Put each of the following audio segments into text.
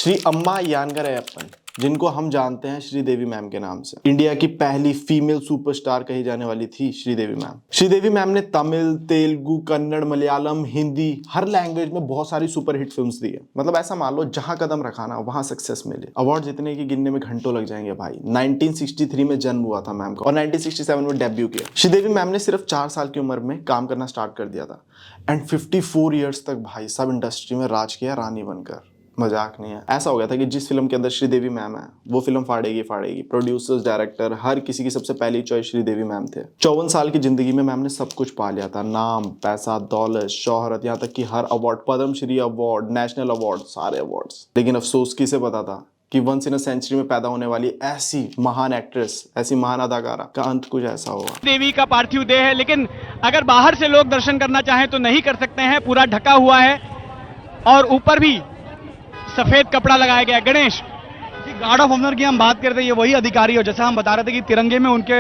श्री अम्मा यांगरयप्पन, जिनको हम जानते हैं श्रीदेवी मैम के नाम से, इंडिया की पहली फीमेल सुपरस्टार कही जाने वाली थी श्रीदेवी मैम। श्रीदेवी मैम ने तमिल, तेलुगु, कन्नड़, मलयालम, हिंदी हर लैंग्वेज में बहुत सारी सुपरहिट फिल्म्स दी है। मतलब ऐसा मान लो जहां कदम रखा ना वहां सक्सेस मिले। अवार्ड जितने की गिनने में घंटों लग जाएंगे भाई। 1963 में जन्म हुआ था मैम का और 1967 में डेब्यू किया। श्रीदेवी मैम ने सिर्फ 4 साल की उम्र में काम करना स्टार्ट कर दिया था एंड 54 ईयर्स तक भाई सब इंडस्ट्री में राज किया रानी बनकर। मजाक नहीं है। ऐसा हो गया था कि जिस फिल्म के अंदर श्रीदेवी मैम है वो फिल्म फाड़ेगी फाड़ेगी। प्रोड्यूसर्स, डायरेक्टर, हर किसी की सबसे पहली चॉइस श्रीदेवी मैम थे। 54 साल की जिंदगी में मैम ने सब कुछ पा लिया था। नाम, पैसा, दौलत, शोहरत, यहाँ तक कि हर award, Padma Shri award, national award, सारे अवार्ड्स। लेकिन अफसोस किसे पता था कि वंस इन अ सेंचुरी में पैदा होने वाली ऐसी महान एक्ट्रेस, ऐसी महान अदाकारा का अंत कुछ ऐसा होगा। देवी का पार्थिव देह है, लेकिन अगर बाहर से लोग दर्शन करना चाहें तो नहीं कर सकते हैं। पूरा ढका हुआ है और ऊपर भी सफेद कपड़ा लगाया गया। गणेश, गार्ड ऑफ ऑनर की हम बात करते हैं, ये वही अधिकारी हो जैसा हम बता रहे थे कि तिरंगे में उनके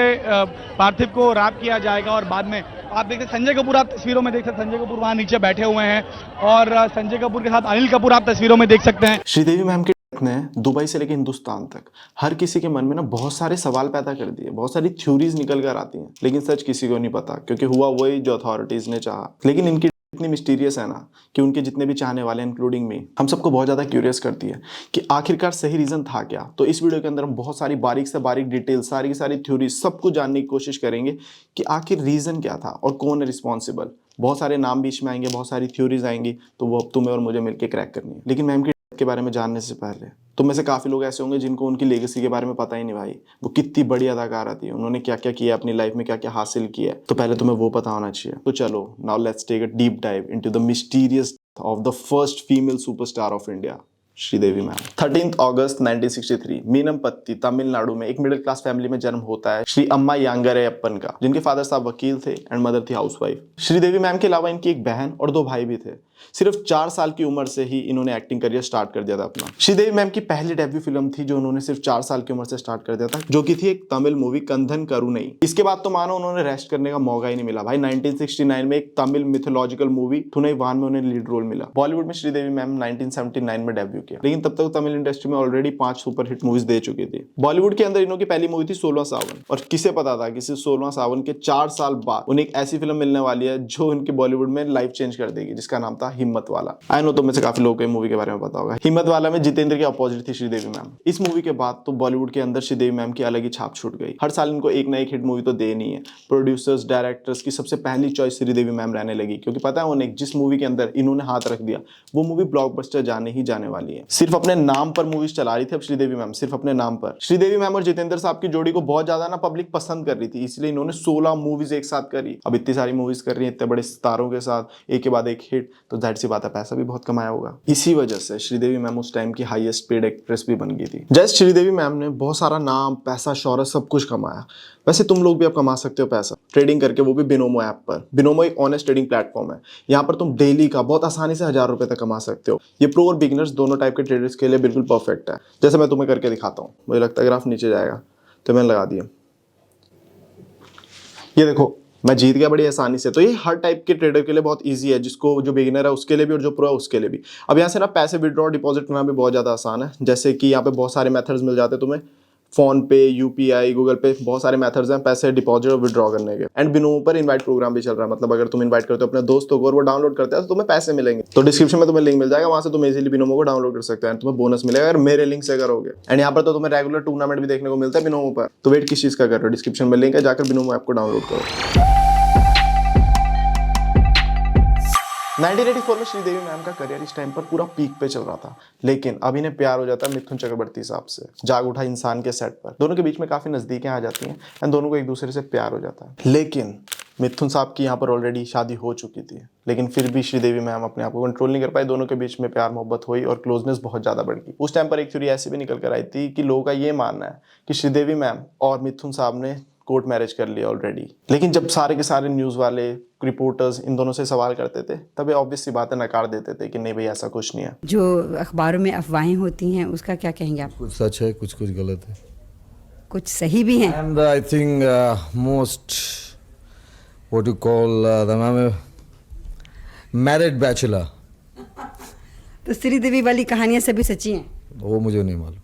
पार्थिव को रैप किया जाएगा और बाद में आप देखते संजय कपूर, आप तस्वीरों में देख सकते हैं संजय कपूर वहां नीचे बैठे हुए हैं और संजय कपूर के साथ अनिल कपूर आप तस्वीरों में देख सकते हैं। श्रीदेवी मैम के ने दुबई से लेकर हिंदुस्तान तक हर किसी के मन में ना बहुत सारे सवाल पैदा कर दिए, बहुत सारी थ्योरीज निकल कर आती हैं, लेकिन सच किसी को नहीं पता क्योंकि हुआ वही जो अथॉरिटीज ने चाहा। लेकिन इनकी इतनी मिस्टीरियस है ना कि उनके जितने भी चाहने वाले इंक्लूडिंग मी, हम सबको बहुत ज्यादा क्यूरियस करती है कि आखिरकार सही रीजन था क्या। तो इस वीडियो के अंदर हम बहुत सारी बारीक से बारीक डिटेल, सारी की सारी थ्योरी, सब कुछ जानने की कोशिश करेंगे कि आखिर रीजन क्या था और कौन है रिस्पॉन्सिबल। बहुत सारे नाम बीच में आएंगे, बहुत सारी थ्योरीज आएंगी, तो वो अब तुम्हें और मुझे मिलकर क्रैक करनी है। लेकिन मैम के बारे में जानने से पहले तुम में से काफी लोग ऐसे होंगे जिनको उनकी लेगेसी के बारे में पता ही नहीं भाई। वो कितनी बड़ी अदाकारा थी, उन्होंने क्या क्या किया अपनी लाइफ में, क्या क्या हासिल किया, तो पहले तुम्हें वो पता होना चाहिए। तो चलो now let's take a deep dive into the mysterious of the first female superstar of India, Sridevi ma'am. 13 अगस्त 1963 मीनमपत्ती, तमिलनाडु में एक मिडिल क्लास फैमिली में जन्म होता है श्री अम्मा यांगरयप्पन का, जिनके फादर साहब वकील थे एंड मदर थी हाउसवाइफ। श्रीदेवी मैम के अलावा इनकी एक बहन और 2 भाई भी थे। सिर्फ 4 साल की उम्र से ही इन्होंने एक्टिंग करियर स्टार्ट कर दिया था अपना। श्रीदेवी मैम की पहली डेब्यू फिल्म थी जो उन्होंने सिर्फ 4 साल की उम्र से स्टार्ट कर दिया था, जो कि थी एक तमिल मूवी कंधन करुणई। इसके बाद तो मानो उन्होंने रेस्ट करने का मौका ही नहीं मिला भाई। 1969 में एक तमिल मिथोलॉजिकल मूवी थुनई वान में उन्हें लीड रोल मिला। बॉलीवुड में श्रीदेवी मैम 1979 में डेब्यू किया, लेकिन तब तक तमिल इंडस्ट्री में ऑलरेडी 5 सुपरहिट मूवीज दे चुकी थी। बॉलीवुड के अंदर इन्हों की पहली मूवी थी 16वां सावन, और किसे पता था कि 16वां सावन के 4 साल बाद उन्हें एक ऐसी फिल्म मिलने वाली है जो उनकी बॉलीवुड में लाइफ चेंज कर देगी, जिसका नाम था हिम्मत वाला। आई नो तुम में से काफी लोगों को मूवी के बारे में पता होगा। हिम्मत वाला में जितेंद्र के अपोजिट थी श्रीदेवी मैम। इस मूवी के बाद तो बॉलीवुड के अंदर श्रीदेवी मैम की अलग ही छाप छूट गई। हर साल इनको एक ना एक हिट मूवी तो देनी है। प्रोड्यूसर्स, डायरेक्टर्स की सबसे पहली चॉइस श्रीदेवी मैम रहने लगी, क्योंकि पता है उन्हें जिस मूवी के अंदर इन्होंने हाथ रख दिया वो मूवी ब्लॉकबस्टर जाने ही जाने वाली है। सिर्फ अपने नाम पर मूवीज चला रही थी अब श्रीदेवी मैम, सिर्फ अपने नाम पर। श्रीदेवी मैम और जितेंद्र साहब की जोड़ी को बहुत ज्यादा ना पब्लिक पसंद कर रही थी, इसलिए इन्होंने 16 मूवीज एक साथ करी। अब इतनी सारी मूवीज कर रही है इतने बड़े सितारों के साथ, एक के बाद एक हिट, तो जाहिर सी बात है पैसा भी बहुत कमाया होगा। इसी वजह से श्रीदेवी मैम उस टाइम की हाईएस्ट पेड एक्ट्रेस भी बन गई थी। जैसे श्रीदेवी मैम ने बहुत सारा नाम, पैसा, शोहरत सब कुछ कमाया, वैसे तुम लोग भी अब कमा सकते हो पैसा ट्रेडिंग करके, वो भी बिनोमो ऐप पर। बिनोमो एक ऑनेस्ट ट्रेडिंग प्लेटफॉर्म है। यहाँ पर तुम डेली का बहुत आसानी से 1000 रुपए तक कमा सकते हो। ये प्रो और बिगिनर्स दोनों टाइप के ट्रेडर्स के लिए बिल्कुल परफेक्ट है। जैसे मैं तुम्हें करके दिखाता हूँ, मुझे लगता है ग्राफ नीचे जाएगा, तो मैंने लगा दिया। ये देखो मैं जीत गया बड़ी आसानी से। तो ये हर टाइप के ट्रेडर के लिए बहुत इजी है, जिसको जो बिगिनर है उसके लिए भी और जो प्रो है उसके लिए भी। अब यहाँ से ना पैसे विड्रॉ डिपॉजिट करना भी बहुत ज़्यादा आसान है। जैसे कि यहाँ पे बहुत सारे मेथड्स मिल जाते हैं तुम्हें, फोन पे, यूपीआई, गूगल पे, बहुत सारे मेथड्स हैं पैसे डिपॉजिट और विड्रॉ करने के। एंड बिनोमो पर इनवाइट प्रोग्राम भी चल रहा है, मतलब अगर तुम इनवाइट करते हो अपने दोस्तों को और वो डाउनलोड करते हैं तो तुम्हें पैसे मिलेंगे। तो डिस्क्रिप्शन में तुम्हें लिंक मिल जाएगा, वहां से तुम इजीली बिनोमो को डाउनलोड कर सकते हैं, तुम्हें बोनस मिलेगा अगर मेरे लिंक से करोगे। एंड यहाँ पर तो तुम्हें रेगुलर टूर्नामेंट भी देखने को मिलता है बिनोमो पर। तो वेट किस चीज का कर रहे हो, डिस्क्रिप्शन में लिंक है, जाकर बिनोमो ऐप को डाउनलोड करो। 1984 में श्रीदेवी मैम का करियर इस टाइम पर पूरा पीक पे चल रहा था, लेकिन अब इन्हें प्यार हो जाता है मिथुन चक्रवर्ती साहब से। जाग उठा इंसान के सेट पर दोनों के बीच में काफी नजदीकें आ जाती हैं एंड दोनों को एक दूसरे से प्यार हो जाता है। लेकिन मिथुन साहब की यहाँ पर ऑलरेडी शादी हो चुकी थी, लेकिन फिर भी श्रीदेवी मैम अपने आप को कंट्रोल नहीं कर पाई। दोनों के बीच में प्यार मोहब्बत हुई और क्लोजनेस बहुत ज्यादा बढ़ गई। उस टाइम पर एक थ्योरी ऐसी भी निकल कर आई थी कि लोगों का ये मानना है कि श्रीदेवी मैम और मिथुन साहब ने कोर्ट मैरिज कर लिया ऑलरेडी। लेकिन जब सारे के सारे न्यूज वाले, रिपोर्टर्स इन दोनों से सवाल करते थे, तब ये ऑब्वियस सी बातें नकार देते थे कि नहीं भाई ऐसा कुछ नहीं है। जो अखबारों में अफवाहें होती हैं उसका क्या कहेंगे आप? कुछ सच है, कुछ कुछ गलत है, कुछ सही भी हैं। And I think most what you call the married bachelor. तो श्रीदेवी वाली कहानियां सभी सच्ची हैं? वो मुझे नहीं मालूम.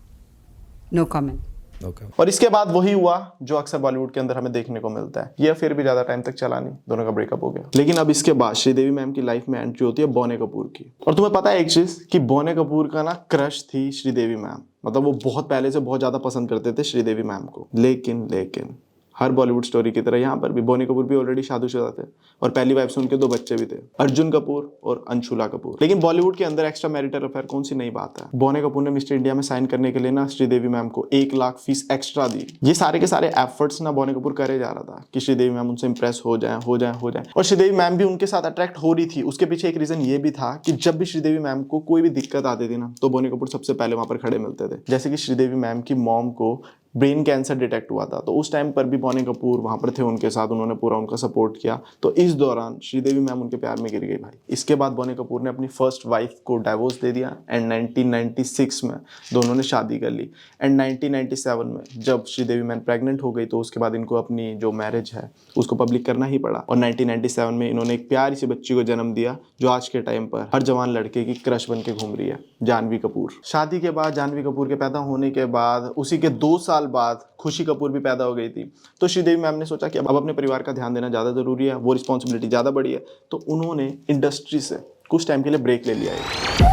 No comment. Okay. और इसके बाद वही हुआ जो अक्सर बॉलीवुड के अंदर हमें देखने को मिलता है। यह फिर भी ज्यादा टाइम तक चला नहीं, दोनों का ब्रेकअप हो गया। लेकिन अब इसके बाद श्रीदेवी मैम की लाइफ में एंट्री होती है बौने कपूर की। और तुम्हें पता है एक चीज कि बौने कपूर का ना क्रश थी श्रीदेवी मैम, मतलब वो बहुत पहले से बहुत ज्यादा पसंद करते थे श्रीदेवी मैम को। लेकिन हर बॉलीवुड स्टोरी की तरह यहाँ पर भी बौनी कपूर भी ऑलरेडी शादीशुदा थे और पहली वाइफ से उनके 2 बच्चे भी थे, अर्जुन कपूर और अंशुला कपूर। लेकिन बॉलीवुड के अंदर एक्स्ट्रा मैरिटल अफेयर कौन सी नई बात है। बौने कपूर ने मिस्टर इंडिया में साइन करने के लिए ना श्रीदेवी मैम को 1 लाख फीस एक्स्ट्रा दी। ये सारे के सारे एफर्ट्स ना बौने कपूर करे जा रहा था कि श्रीदेवी मैम उनसे इंप्रेस हो जाए। और श्रीदेवी मैम भी उनके साथ अट्रैक्ट हो रही थी। उसके पीछे एक रीजन ये भी था कि जब भी श्रीदेवी मैम को कोई भी दिक्कत आती थी ना, तो बौने कपूर सबसे पहले वहां पर खड़े मिलते थे। जैसे कि श्रीदेवी मैम की मॉम को ब्रेन कैंसर डिटेक्ट हुआ था, तो उस टाइम पर भी बौने कपूर वहां पर थे उनके साथ, उन्होंने पूरा उनका सपोर्ट किया। तो इस दौरान श्रीदेवी मैम उनके प्यार में गिर गई भाई। इसके बाद बौने कपूर ने अपनी फर्स्ट वाइफ को डाइवोर्स दे दिया एंड 1996 में दोनों ने शादी कर ली। एंड 1997 में जब श्रीदेवी मैम प्रेग्नेंट हो गई, तो उसके बाद इनको अपनी जो मैरिज है उसको पब्लिक करना ही पड़ा। और 1997 में इन्होंने एक प्यारी सी बच्ची को जन्म दिया, जो आज के टाइम पर हर जवान लड़के की क्रश बन के घूम रही है, जानवी कपूर। शादी के बाद जानवी कपूर के पैदा होने के बाद उसी के 2 साल बाद खुशी कपूर भी पैदा हो गई थी। तो श्रीदेवी मैम ने सोचा कि अब अपने परिवार का ध्यान देना ज़्यादा ज़रूरी है, वो रिस्पॉन्सिबिलिटी ज़्यादा बड़ी है। तो उन्होंने इंडस्ट्री से कुछ टाइम के लिए ब्रेक ले लिया है।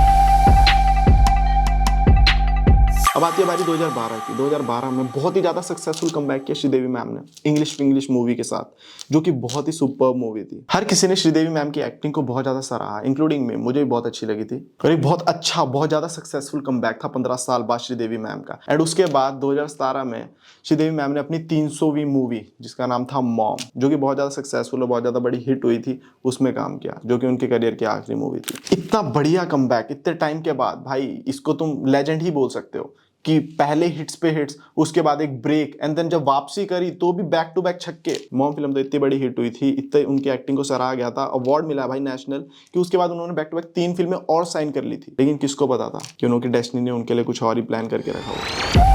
अब आती है बारी 2012 की। 2012 में बहुत ही ज़्यादा सक्सेसफुल कमबैक किया श्रीदेवी मैम ने इंग्लिश मूवी के साथ, जो कि बहुत ही सुपर्ब मूवी थी। हर किसी ने श्रीदेवी मैम की एक्टिंग को बहुत ज़्यादा सराहा, इंक्लूडिंग मी, मुझे भी बहुत अच्छी लगी थी। और एक बहुत अच्छा, बहुत ज़्यादा सक्सेसफुल कमबैक था 15 साल बाद श्रीदेवी मैम का। एंड उसके बाद 2017 में श्रीदेवी मैम ने अपनी 300वीं मूवी, जिसका नाम था मॉम, जो कि बहुत ज़्यादा सक्सेसफुल और बहुत ज़्यादा बड़ी हिट हुई थी, उसमें काम किया, जो कि उनके करियर की आखिरी मूवी थी। इतना बढ़िया कमबैक इतने टाइम के बाद, भाई इसको तुम लेजेंड ही बोल सकते हो कि पहले हिट्स पे हिट्स, उसके बाद एक ब्रेक, एंड देन जब वापसी करी तो भी बैक टू बैक छक्के। मॉम फिल्म तो इतनी बड़ी हिट हुई थी, इतने उनकी एक्टिंग को सराहा गया था, अवार्ड मिला भाई नेशनल, कि उसके बाद उन्होंने बैक टू बैक 3 फिल्में और साइन कर ली थी। लेकिन किसको पता था कि उनकी डेस्टिनी ने उनके लिए कुछ और ही प्लान करके रखा हुआ।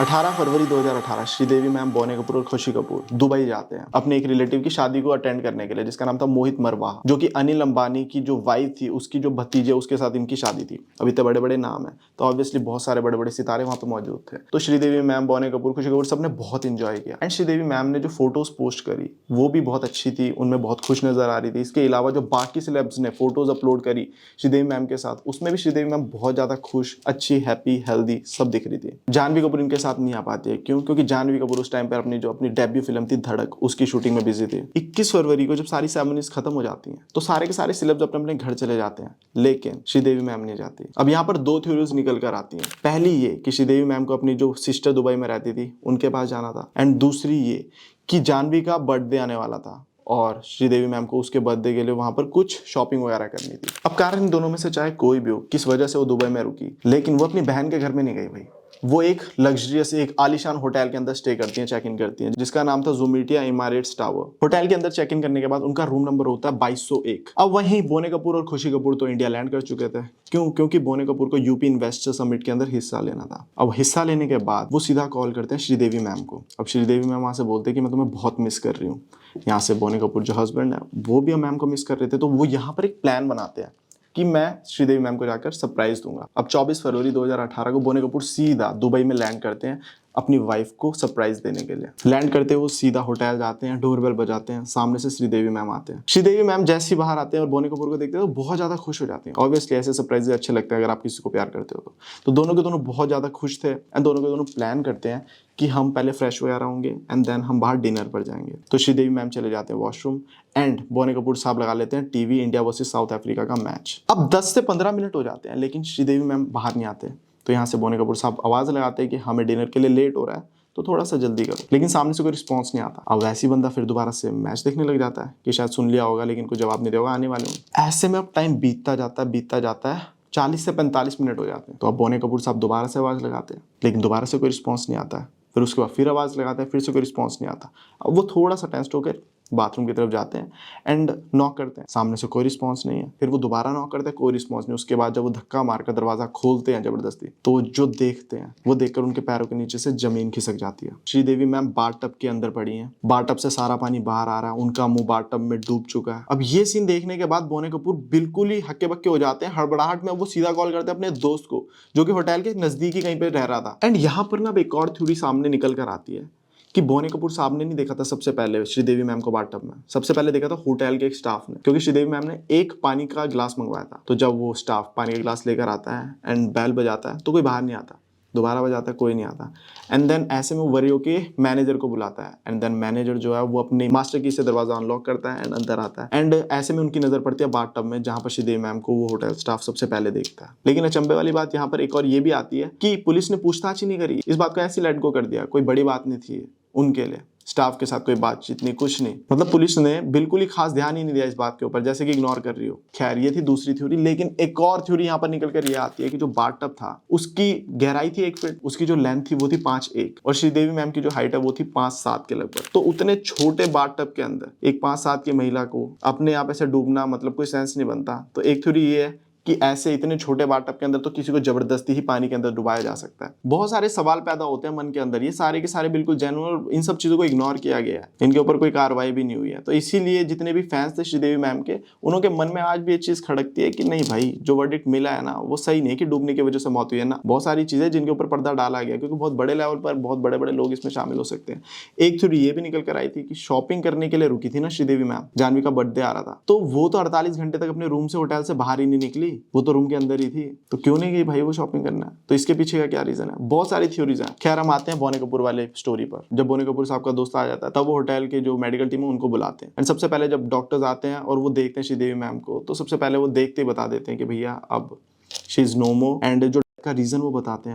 18 फरवरी 2018 श्रीदेवी मैम, बौने कपूर और खुशी कपूर दुबई जाते हैं अपने एक रिलेटिव की शादी को अटेंड करने के लिए, जिसका नाम था मोहित मरवाहा, जो कि अनिल अंबानी की जो वाइफ थी उसकी जो भतीजे, उसके साथ इनकी शादी थी। अब इतने बड़े बड़े नाम है तो ऑब्वियसली बहुत सारे बड़े बड़े सितारे वहां पर मौजूद थे। तो श्रीदेवी मैम, बौने कपूर, खुशी कपूर सबने बहुत इंजॉय किया। एंड श्रीदेवी मैम ने जो फोटोज पोस्ट करी वो भी बहुत अच्छी थी, उनमें बहुत खुश नजर आ रही थी। इसके अलावा जो बाकी सेलेब्स ने फोटोज अपलोड करी श्रीदेवी मैम के साथ, उसमें भी श्रीदेवी मैम बहुत ज्यादा खुश, अच्छी, हैप्पी, हेल्दी सब दिख रही थी। जानवी कपूर इनके साथ नहीं आ पाती है, क्यों? क्योंकि जानवी कपूर उस टाइम पर अपनी डेब्यू फिल्म थी धड़क, उसकी शूटिंग में बिजी थी। 21 फरवरी को जब सारी सेरेमनीज खत्म हो जाती हैं तो सारे के सारे सेलेब्स अपने अपने घर चले जाते हैं, लेकिन श्रीदेवी मैम नहीं जाती। अब यहाँ पर 2 थ्योरीज निकल कर आती हैं। पहली ये कि श्रीदेवी मैम को अपनी जो सिस्टर दुबई में रहती थी उनके पास जाना था, एंड दूसरी ये कि जानवी का बर्थडे आने वाला था और श्रीदेवी मैम को उसके बर्थडे के लिए वहां पर कुछ शॉपिंग वगैरह करनी थी। अब कारण इन दोनों में से चाहे कोई भी हो, किस वजह से वो दुबई में रुकी, लेकिन वो अपनी बहन के घर में नहीं गई भाई। वो एक लग्जरियस, एक आलीशान होटल के अंदर स्टे करती हैं, चेक इन करती हैं, जिसका नाम था ज़ुमिटिया इमारेट्स टावर। होटल के अंदर चेक इन करने के बाद उनका रूम नंबर होता है 2201। अब वहीं बौने कपूर और खुशी कपूर तो इंडिया लैंड कर चुके थे। क्यों? क्योंकि बौने कपूर को यूपी इन्वेस्टर समिट के अंदर हिस्सा लेना था। अब हिस्सा लेने के बाद वो सीधा कॉल करते हैं श्रीदेवी मैम को। अब श्रीदेवी मैम वहां से बोलते हैं कि मैं तुम्हें बहुत मिस कर रही हूँ। यहाँ से बौने कपूर जो हस्बैंड है वो भी मैम को मिस कर रहे थे, तो वो यहाँ पर एक प्लान बनाते हैं कि मैं श्रीदेवी मैम को जाकर सरप्राइज दूंगा। अब 24 फरवरी 2018 को बौने कपूर सीधा दुबई में लैंड करते हैं अपनी वाइफ को सरप्राइज देने के लिए। लैंड करते हुए वो सीधा होटल जाते हैं, डोरबेल बजाते हैं, सामने से श्रीदेवी मैम आते हैं। श्रीदेवी मैम जैसे ही बाहर आते हैं और बौने कपूर को देखते हैं तो बहुत ज्यादा खुश हो जाते हैं। ऑब्वियसली ऐसे सरप्राइज अच्छे लगते हैं अगर आप किसी को प्यार करते हो तो दोनों के दोनों बहुत ज्यादा खुश थे, एंड दोनों के दोनों प्लान करते हैं कि हम पहले फ्रेश वगैरह होंगे एंड देन हम बाहर डिनर पर जाएंगे। तो श्रीदेवी मैम चले जाते हैं वॉशरूम, एंड बौने कपूर साहब लगा लेते हैं TV, India versus south Africa का मैच। अब 10 से 15 मिनट हो जाते हैं, लेकिन श्रीदेवी मैम बाहर नहीं आते। तो यहाँ से बौने कपूर साहब आवाज लगाते हैं कि हमें डिनर के लिए लेट हो रहा है, तो थोड़ा सा जल्दी करो। लेकिन सामने से कोई रिस्पॉन्स नहीं आता। अब वैसी बंदा फिर दोबारा से मैच देखने लग जाता है कि शायद सुन लिया होगा लेकिन कोई जवाब नहीं देगा, आने वाले हूँ। ऐसे में अब टाइम बीतता जाता है 40 से 45 मिनट हो जाते हैं। तो अब बौने कपूर साहब दोबारा से आवाज लगाते हैं, लेकिन दोबारा से कोई रिस्पॉन्स नहीं आता है। फिर उसके बाद फिर आवाज लगाते हैं, फिर से कोई रिस्पॉन्स नहीं आता। अब वो थोड़ा सा टेंस्ड होकर बाथरूम की तरफ जाते हैं एंड नॉक करते हैं, सामने से कोई रिस्पॉन्स नहीं है। फिर वो दोबारा नॉक करते हैं, कोई रिस्पॉन्स नहीं। उसके बाद जब वो धक्का मारकर दरवाजा खोलते हैं जबरदस्ती, तो जो देखते हैं वो देखकर उनके पैरों के नीचे से जमीन खिसक जाती है। श्रीदेवी मैम बाथटब के अंदर पड़ी हैं, बाथटब से सारा पानी बाहर आ रहा है, उनका मुंह बाथटब में डूब चुका है। अब ये सीन देखने के बाद बोनी कपूर बिल्कुल ही हक्के बक्के हो जाते हैं। हड़बड़ाहट में वो सीधा कॉल करते हैं अपने दोस्त को, जो कि होटल के नजदीक ही कहीं पे रह रहा था। एंड यहाँ पर ना एक और थ्योरी सामने निकल कर आती है कि बोनी कपूर साहब ने नहीं देखा था सबसे पहले श्रीदेवी मैम को बाथटब में, सबसे पहले देखा था होटल के एक स्टाफ ने, क्योंकि श्रीदेवी मैम ने एक पानी का गिलास मंगवाया था। तो जब वो स्टाफ पानी का गिलास लेकर आता है एंड बेल बजाता है तो कोई बाहर नहीं आता, दोबारा बजाता है कोई नहीं आता। एंड देन ऐसे में वो वरी होके मैनेजर को बुलाता है एंड देन मैनेजर जो है वो अपनी मास्टर की से दरवाजा अनलॉक करता है एंड अंदर आता है। एंड ऐसे में उनकी नजर पड़ती है बाथटब में, जहां पर श्रीदेवी मैम को वो होटल स्टाफ सबसे पहले देखता है। लेकिन अचंभे वाली बात यहाँ पर एक और ये भी आती है कि पुलिस ने पूछताछ ही नहीं करी, इस बात को ऐसे लेट गो कर दिया, कोई बड़ी बात नहीं थी उनके लिए, स्टाफ के साथ कोई बातचीत नहीं, कुछ नहीं। मतलब पुलिस ने बिल्कुल ही खास ध्यान ही नहीं दिया इस बात के ऊपर, जैसे कि इग्नोर कर रही हो। खैर ये थी दूसरी थ्योरी। लेकिन एक और थ्योरी यहाँ पर निकल कर ये आती है कि जो बाथटब था उसकी गहराई थी 1 फीट, उसकी जो लेंथ थी वो थी 5'1" और श्रीदेवी मैम की जो हाइट है वो थी 5'7" के लगभग। तो उतने छोटे बाथटब के अंदर एक 5'7" की महिला को अपने आप ऐसे डूबना, मतलब कोई सेंस नहीं बनता। तो एक थ्योरी ये है कि ऐसे इतने छोटे बाथटब के अंदर तो किसी को जबरदस्ती ही पानी के अंदर डुबाया जा सकता है। बहुत सारे सवाल पैदा होते हैं मन के अंदर, ये सारे के सारे बिल्कुल जेन्युइन, इन सब चीजों को इग्नोर किया गया है, इनके ऊपर कोई कार्रवाई भी नहीं हुई है। तो इसीलिए जितने भी फैंस थे श्रीदेवी मैम के, उनके मन में आज भी ये चीज खड़कती है कि नहीं भाई, जो वर्डिक्ट मिला है ना वो सही नहीं कि डूबने की वजह से मौत हुई है ना। बहुत सारी चीजें जिनके ऊपर पर्दा डाला गया, क्योंकि बहुत बड़े लेवल पर बहुत बड़े बड़े लोग इसमें शामिल हो सकते हैं। एक थ्योरी ये भी निकल कर आई थी कि शॉपिंग करने के लिए रुकी थी ना श्रीदेवी मैम, जानवी का बर्थडे आ रहा था, तो वो तो 48 घंटे तक अपने रूम से होटल से बाहर ही नहीं निकली, वो तो रूम के अंदर ही थी, तो क्यों नहीं गई भाई वो शॉपिंग करना? तो इसके पीछे का क्या रीजन है? बहुत सारी थ्योरीज हैं। खैर हम आते हैं बोनी कपूर वाले स्टोरी पर। जब बोनी कपूर साहब का दोस्त आ जाता है तब वो होटल के जो मेडिकल टीम है उनको बुलाते हैं एंड सबसे पहले जब डॉक्टर्स आते हैं और वो देखते हैं श्रीदेवी मैम को, तो सबसे पहले वो देखते ही बता देते हैं कि भैया अब she is no more. And जो का रीजन वो बताते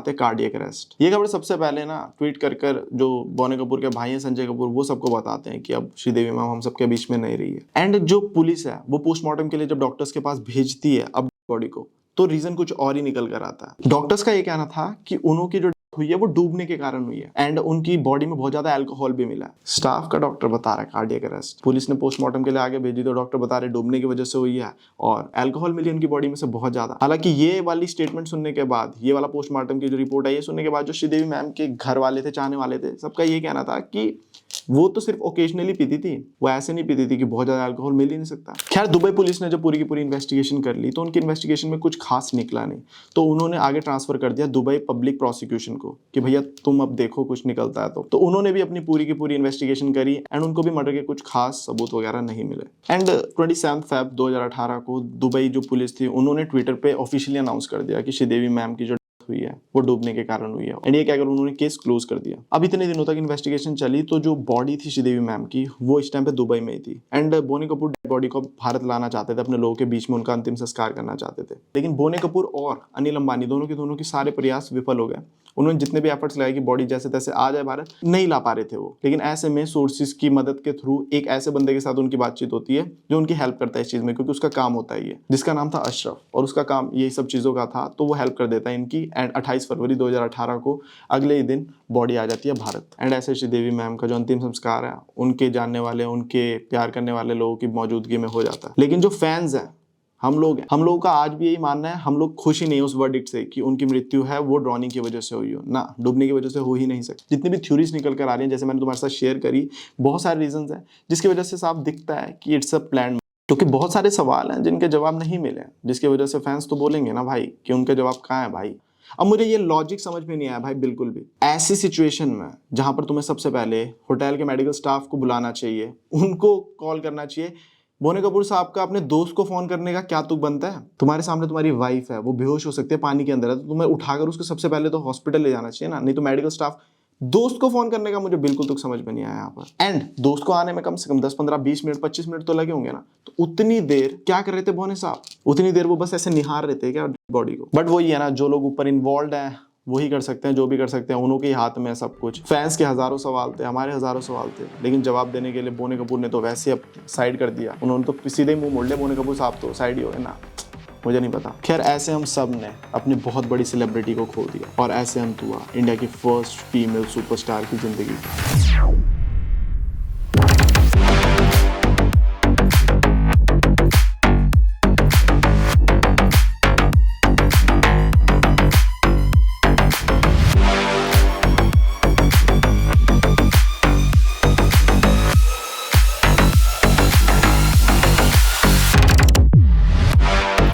हैं कार्डियक अरेस्ट। ये खबर सबसे पहले ना ट्वीट कर जो बोनी कपूर के भाई हैं संजय कपूर, वो सबको बताते हैं कि अब श्रीदेवी मैम हम सबके बीच में नहीं रही है। एंड जो पुलिस है वो पोस्टमार्टम के लिए जब डॉक्टर्स के पास भेजती है अब बॉडी को, तो रीजन कुछ और ही निकल कर आता है। डॉक्टर्स का ये कहना था कि उनकी जो हुई है वो डूबने के कारण हुई है एंड उनकी बॉडी में बहुत ज्यादा अल्कोहल भी मिला है। स्टाफ का डॉक्टर बता रहा है कार्डियक अरेस्ट, पुलिस ने पोस्टमार्टम के लिए आगे भेजी तो डॉक्टर बता रहे डूबने की वजह से हुई है और अल्कोहल मिली उनकी बॉडी में से बहुत ज्यादा। हालांकि ये वाली स्टेटमेंट सुनने के बाद, ये वाला पोस्टमार्टम की जो रिपोर्ट आई है सुनने के बाद, जो श्रीदेवी मैम के घर वाले थे, चाहने वाले थे, सबका ये कहना था कि वो तो सिर्फ ओकेजनली पीती थी, वो ऐसे नहीं पीती थी कि बहुत ज्यादा अल्कोहल मिल ही नहीं सकता। खैर दुबई पुलिस ने जब पूरी की पूरी इन्वेस्टिगेशन कर ली तो उनकी इन्वेस्टिगेशन में कुछ खास निकला नहीं, तो उन्होंने आगे ट्रांसफर कर दिया दुबई पब्लिक प्रोसिक्यूशन को कि भैया तुम अब देखो कुछ निकलता है तो उन्होंने भी अपनी पूरी की पूरी इन्वेस्टिगेशन करी एंड उनको भी मर्डर के कुछ खास सबूत वगैरह नहीं मिले। एंड 27 फेब 2018 को दुबई जो पुलिस थी उन्होंने ट्विटर पे ऑफिशियली अनाउंस कर दिया कि श्रीदेवी मैम की जो हुई है वो डूबने के कारण हुई है एंड ये कहकर उन्होंने केस क्लोज कर दिया। अब इतने दिनों तक इन्वेस्टिगेशन चली तो जो बॉडी थी श्रीदेवी मैम की वो इस टाइम पे दुबई में ही थी and Boney Kapoor dead body को भारत लाना चाहते थे, अपने लोगों के बीच में उनका अंतिम संस्कार करना चाहते थे। लेकिन बोनी कपूर और अनिल अंबानी दोनों के सारे प्रयास विफल हो गए। उन्होंने जितने भी एफर्ट्स लगाए कि बॉडी जैसे तैसे आ जाए भारत, नहीं ला पा रहे थे वो। लेकिन ऐसे में सोर्सेज की मदद के थ्रू एक ऐसे बंदे के साथ उनकी बातचीत होती है जो उनकी हेल्प करता है इस चीज में, क्योंकि उसका काम होता है ये, जिसका नाम था अशरफ और उसका काम यही सब चीजों का था, तो वो हेल्प कर देता है इनकी। एंड 28 फरवरी 2018 को अगले ही दिन बॉडी आ जाती है भारत एंड ऐसे श्रीदेवी मैम का जो अंतिम संस्कार है उनके जानने वाले, उनके प्यार करने वाले लोगों की मौजूदगी में हो जाता है। लेकिन जो फैंस हैं, हम लोगों का आज भी यही मानना है, हम लोग खुश ही नहीं उस वर्डिक्ट से कि उनकी मृत्यु है वो ड्रॉनिंग की वजह से हुई हो ना, डूबने की वजह से हो ही नहीं सकती। जितनी भी थ्योरीज निकल कर आ रही हैं, जैसे मैंने तुम्हारे साथ शेयर करी, बहुत सारे रीजंस हैं जिसकी वजह से साफ दिखता है कि इट्स अ प्लान, क्योंकि बहुत सारे सवाल हैं जिनके जवाब नहीं मिले, जिसकी वजह से फैंस तो बोलेंगे ना भाई कि उनके जवाब कहाँ है भाई। अब मुझे ये लॉजिक समझ में नहीं आया भाई बिल्कुल भी। ऐसी सिचुएशन में जहां पर तुम्हें सबसे पहले होटल के मेडिकल स्टाफ को बुलाना चाहिए, उनको कॉल करना चाहिए, बोनी कपूर साहब का अपने दोस्त को फोन करने का क्या तुक बनता है? तुम्हारे सामने तुम्हारी वाइफ है, वो बेहोश हो सकती है, पानी के अंदर है, तो तुम्हें उठाकर उसको सबसे पहले तो हॉस्पिटल ले जाना चाहिए ना, नहीं तो मेडिकल स्टाफ। दोस्त को फोन करने का मुझे बिल्कुल तुक समझ में नहीं आया यहाँ पर। एंड दोस्त को आने में कम से कम 10, 15, 20 मिनट, 25 मिनट तो लगे होंगे ना, तो उतनी देर क्या कर रहे थे बोनी साहब? उतनी देर वो बस ऐसे निहार रहे थे क्या बॉडी को? बट वही है ना, जो लोग ऊपर इन्वॉल्व हैं वही कर सकते हैं, जो भी कर सकते हैं उन्हों के हाथ में है सब कुछ। फैंस के हजारों सवाल थे, हमारे हजारों सवाल थे, लेकिन जवाब देने के लिए बोनी कपूर ने तो वैसे अब साइड कर दिया, उन्होंने तो सीधे मुंह मोड़ लिया। बोनी कपूर साहब तो साइड ही हो गए ना, मुझे नहीं पता। खैर ऐसे हम सब ने अपनी बहुत बड़ी सेलिब्रिटी को खो दिया और ऐसे अंत हुआ इंडिया की फर्स्ट फीमेल सुपरस्टार की जिंदगी।